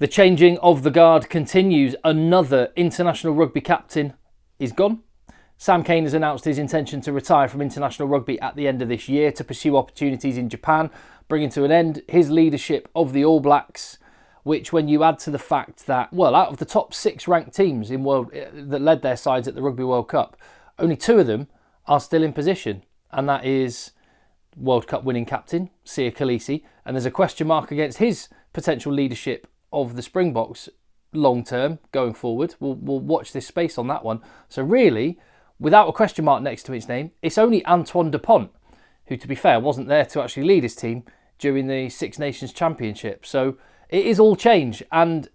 The changing of the guard continues. Another international rugby captain is gone. Sam Kane has announced his intention to retire from international rugby at the end of this year to pursue opportunities in Japan, bringing to an end his leadership of the All Blacks, which, when you add to the fact that, well, out of the top 6 ranked teams in world that led their sides at the Rugby World Cup, only 2 of them are still in position, and that is World Cup winning captain Sia Khaleesi, and there's a question mark against his potential leadership of the Springboks long term going forward. We'll watch this space on that one. So really, without a question mark next to his name, it's only Antoine Dupont, who, to be fair, wasn't there to actually lead his team during the Six Nations Championship. So it is all change, and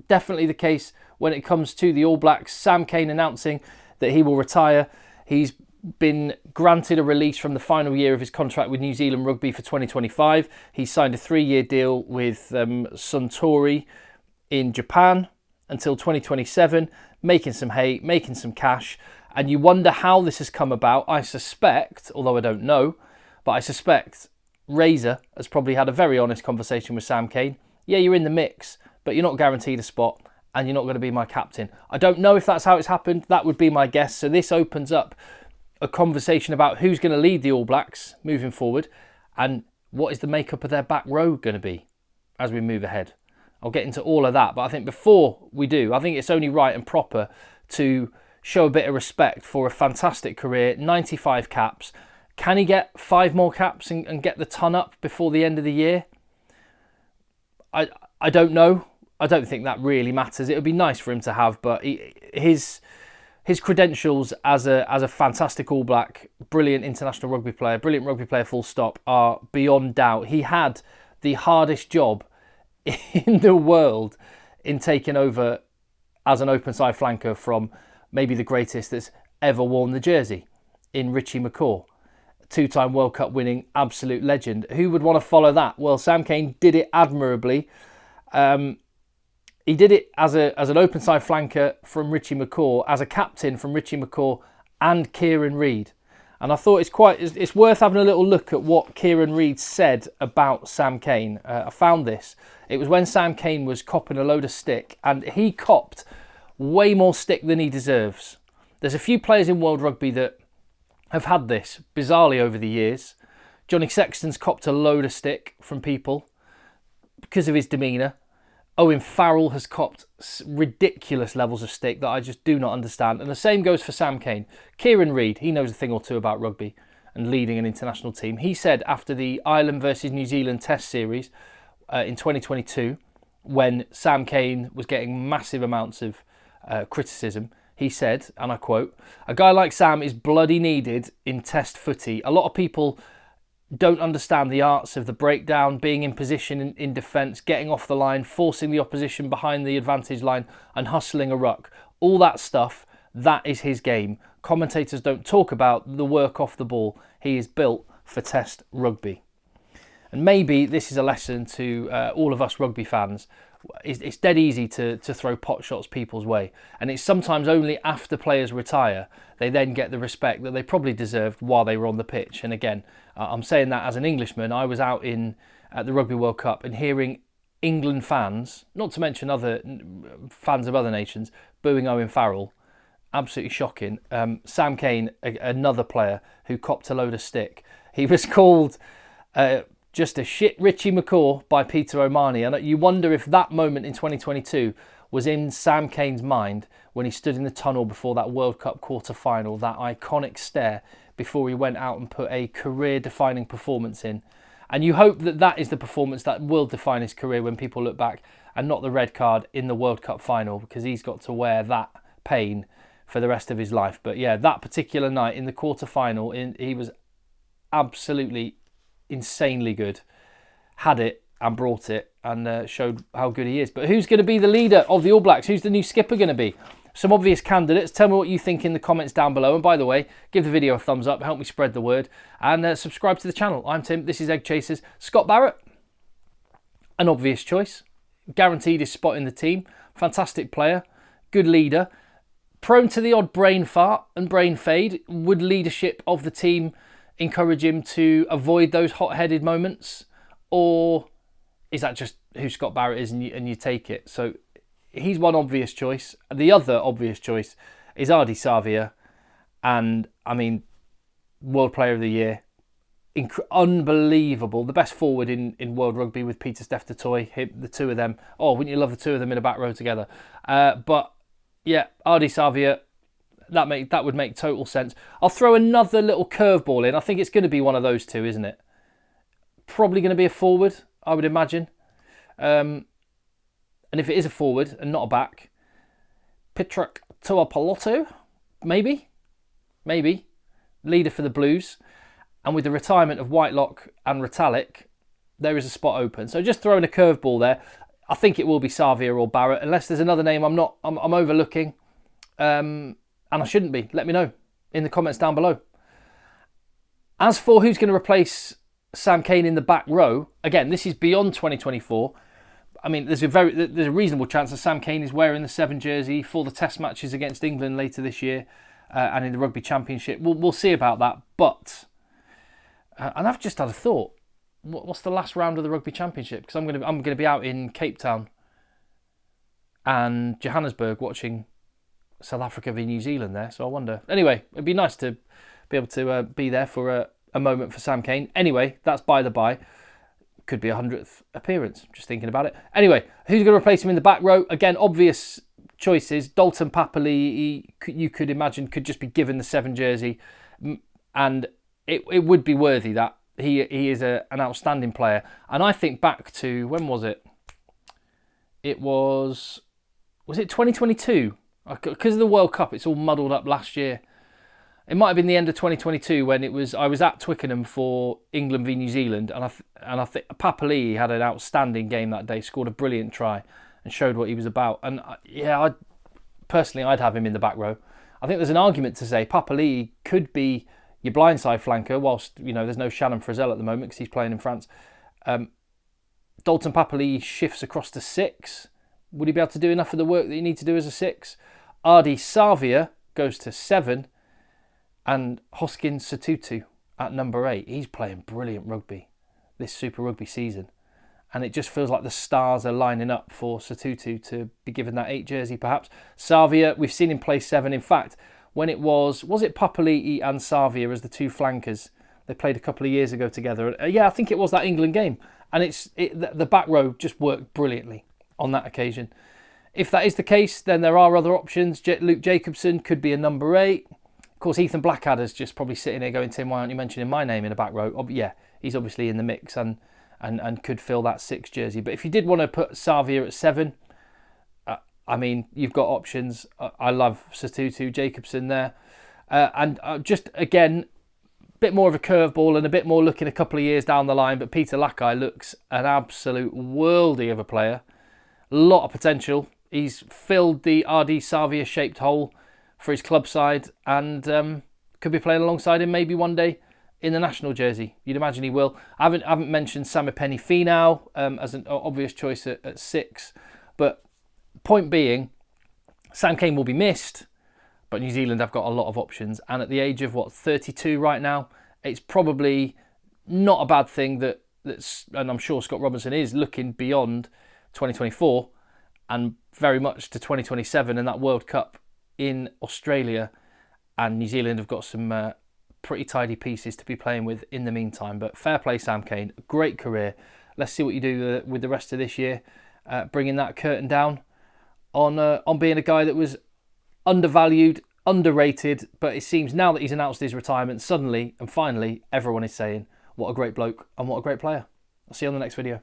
definitely the case when it comes to the All Blacks. Sam Kane announcing that he will retire. He's been granted a release from the final year of his contract with New Zealand Rugby for 2025. He signed a 3-year deal with Suntory in Japan until 2027, making some hay, making some cash. And you wonder how this has come about. I suspect, although I don't know, but I suspect Razor has probably had a very honest conversation with Sam Kane. Yeah, you're in the mix, but you're not guaranteed a spot, and you're not going to be my captain. I don't know if that's how it's happened. That would be my guess. So this opens up a conversation about who's going to lead the All Blacks moving forward, and what is the makeup of their back row going to be as we move ahead. I'll get into all of that, but I think before we do, I think it's only right and proper to show a bit of respect for a fantastic career, 95 caps. Can he get 5 more caps and get the ton up before the end of the year? I don't know. I don't think that really matters. It would be nice for him to have, but his credentials as a fantastic All Black, brilliant international rugby player, full stop, are beyond doubt. He had the hardest job in the world in taking over as an open side flanker from maybe the greatest that's ever worn the jersey in Richie McCaw. 2-time World Cup winning absolute legend. Who would want to follow that? Well, Sam Kane did it admirably. He did it as an open side flanker from Richie McCaw, as a captain from Richie McCaw and Kieran Reid. And I thought it's worth having a little look at what Kieran Reid said about Sam Kane. I found this. It was when Sam Kane was copping a load of stick, and he copped way more stick than he deserves. There's a few players in world rugby that have had this, bizarrely, over the years. Johnny Sexton's copped a load of stick from people because of his demeanour. Owen Farrell has copped ridiculous levels of stick that I just do not understand. And the same goes for Sam Kane. Kieran Reid, he knows a thing or two about rugby and leading an international team. He said after the Ireland versus New Zealand Test series in 2022, when Sam Kane was getting massive amounts of criticism, he said, and I quote, "A guy like Sam is bloody needed in Test footy. A lot of people don't understand the arts of the breakdown, being in position in defence, getting off the line, forcing the opposition behind the advantage line and hustling a ruck. All that stuff, that is his game. Commentators don't talk about the work off the ball. He is built for Test rugby." And maybe this is a lesson to all of us rugby fans. It's dead easy to throw pot shots people's way. And it's sometimes only after players retire, they then get the respect that they probably deserved while they were on the pitch. And again, I'm saying that as an Englishman. I was out at the Rugby World Cup and hearing England fans, not to mention other fans of other nations, booing Owen Farrell. Absolutely shocking. Sam Kane, another player who copped a load of stick. He was called just a shit Richie McCaw by Peter O'Mahony. And you wonder if that moment in 2022 was in Sam Kane's mind when he stood in the tunnel before that World Cup quarter-final, that iconic stare before he went out and put a career-defining performance in. And you hope that that is the performance that will define his career when people look back, and not the red card in the World Cup final, because he's got to wear that pain for the rest of his life. But yeah, that particular night in the quarter-final, he was absolutely insanely good, had it and brought it, and showed how good he is. But who's going to be the leader of the All Blacks? Who's the new skipper going to be? Some obvious candidates. Tell me what you think in the comments down below. And by the way, give the video a thumbs up, help me spread the word, and subscribe to the channel. I'm Tim, this is Egg Chasers. Scott Barrett, an obvious choice, guaranteed his spot in the team. Fantastic player, good leader, prone to the odd brain fart and brain fade. Would leadership of the team encourage him to avoid those hot-headed moments? Or is that just who Scott Barrett is, and you take it? So he's one obvious choice. The other obvious choice is Ardie Savia, and I mean, World Player of the Year, unbelievable, the best forward in World Rugby with Peter Steph Toy, the two of them. Oh, wouldn't you love the two of them in a back row together? But yeah, Ardie Savia, that would make total sense. I'll throw another little curveball in. I think it's going to be one of those two, isn't it? Probably going to be a forward, I would imagine. And if it is a forward and not a back, Pitrak Tuapolotu, maybe, leader for the Blues. And with the retirement of Whitelock and Retallick, there is a spot open. So just throwing a curveball there. I think it will be Savia or Barrett, unless there's another name I'm overlooking. And I shouldn't be. Let me know in the comments down below. As for who's going to replace Sam Kane in the back row, again, this is beyond 2024. I mean, there's a reasonable chance that Sam Kane is wearing the 7 jersey for the Test matches against England later this year and in the Rugby Championship. We'll see about that. But and I've just had a thought. What's the last round of the Rugby Championship? Because I'm going to be out in Cape Town and Johannesburg watching South Africa v New Zealand there. So I wonder. Anyway, it'd be nice to be able to be there for a moment for Sam Kane. Anyway, that's by the by. Could be a 100th appearance. Just thinking about it. Anyway, who's going to replace him in the back row? Again, obvious choices. Dalton Papali'i, you could imagine, could just be given the 7 jersey, and it would be worthy that. He is an outstanding player. And I think back to, when was it? Was it 2022? Because of the World Cup, it's all muddled up last year. It might have been the end of 2022 when I was at Twickenham for England v New Zealand, and I think Papali'i had an outstanding game that day, scored a brilliant try and showed what he was about. And yeah, personally, I'd have him in the back row. I think there's an argument to say Papali'i could be your blindside flanker, whilst there's no Shannon Frizzell at the moment because he's playing in France. Dalton Papali'i shifts across to 6. Would he be able to do enough of the work that you need to do as a 6? Ardie Savia goes to 7, and Hoskin Satutu at number 8. He's playing brilliant rugby this Super Rugby season, and it just feels like the stars are lining up for Satutu to be given that 8 jersey perhaps. Savia, we've seen him play 7. In fact, when it was it Papali'i and Savia as the 2 flankers? They played a couple of years ago together. Yeah, I think it was that England game. And the back row just worked brilliantly on that occasion. If that is the case, then there are other options. Luke Jacobson could be a number 8. Of course, Ethan Blackadder's just probably sitting here going, Tim, why aren't you mentioning my name in the back row? Yeah, he's obviously in the mix and could fill that 6 jersey. But if you did want to put Savia at 7, I mean, you've got options. I love Satutu, Jacobson there. And just, again, a bit more of a curveball and a bit more looking a couple of years down the line. But Peter Lakai looks an absolute worldie of a player. A lot of potential. He's filled the Ardie Savia-shaped hole for his club side and could be playing alongside him maybe one day in the national jersey. You'd imagine he will. I haven't mentioned Samipeni Finau as an obvious choice at 6. But point being, Sam Kane will be missed, but New Zealand have got a lot of options. And at the age of, 32 right now, it's probably not a bad thing that's, and I'm sure Scott Robinson is looking beyond 2024 and very much to 2027 and that World Cup in Australia. And New Zealand have got some pretty tidy pieces to be playing with in the meantime. But fair play, Sam Kane. Great career. Let's see what you do with the rest of this year, bringing that curtain down on being a guy that was undervalued, underrated, but it seems now that he's announced his retirement, suddenly and finally everyone is saying what a great bloke and what a great player. I'll see you on the next video.